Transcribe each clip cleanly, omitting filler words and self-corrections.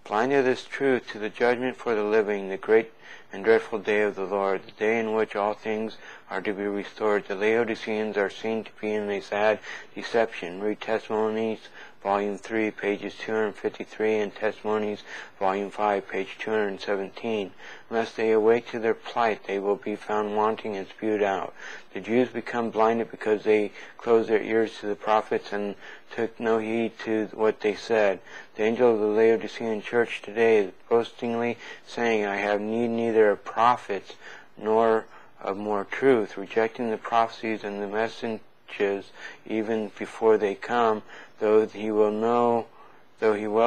blind to this truth, to the judgment for the living, the great and dreadful day of the Lord, the day in which all things are to be restored. The Laodiceans are seen to be in a sad deception. Read Testimonies, Volume 3, pages 253, and Testimonies, Volume 5, page 217. Unless they awake to their plight, they will be found wanting and spewed out. The Jews become blinded because they closed their ears to the prophets and took no heed to what they said. The angel of the Laodicean church today is boastingly saying, I have need neither of prophets nor of more truth, rejecting the prophecies and the messages even before they come, though he well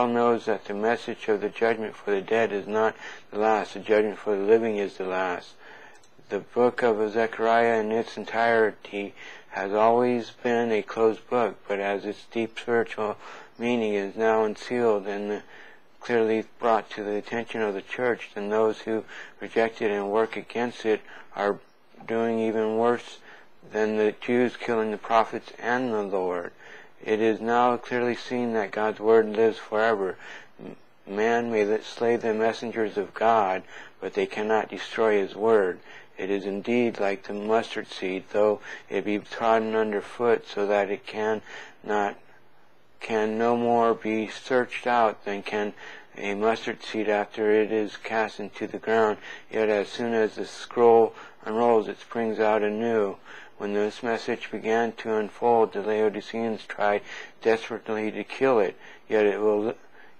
knows that the message of the judgment for the dead is not the last, the judgment for the living is the last. The book of Zechariah in its entirety has always been a closed book, but as its deep spiritual meaning is now unsealed and clearly brought to the attention of the church, then those who reject it and work against it are doing even worse than the Jews, killing the prophets and the Lord. It is now clearly seen that God's word lives forever. Man may slay the messengers of God, but they cannot destroy his word. It is indeed like the mustard seed, though it be trodden under foot, so that it can no more be searched out than can a mustard seed after it is cast into the ground. Yet as soon as the scroll unrolls, it springs out anew. When this message began to unfold, the Laodiceans tried desperately to kill it, yet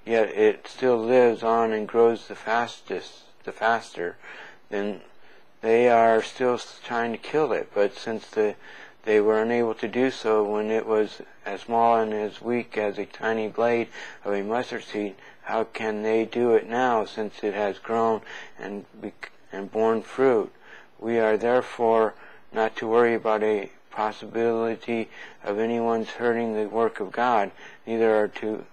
it still lives on and grows the faster. Then they are still trying to kill it, but since they were unable to do so when it was as small and as weak as a tiny blade of a mustard seed, how can they do it now, since it has grown and borne fruit? We are therefore not to worry about a possibility of anyone's hurting the work of God. Neither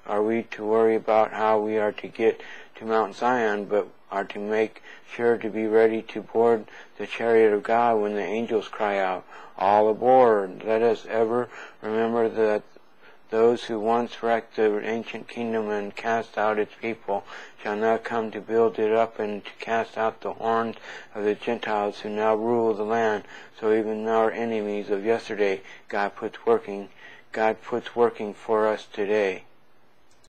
are we to worry about how we are to get to Mount Zion, but are to make sure to be ready to board the chariot of God when the angels cry out, all aboard. Let us ever remember that those who once wrecked the ancient kingdom and cast out its people shall now come to build it up and to cast out the horns of the Gentiles who now rule the land. So even our enemies of yesterday God puts working for us today.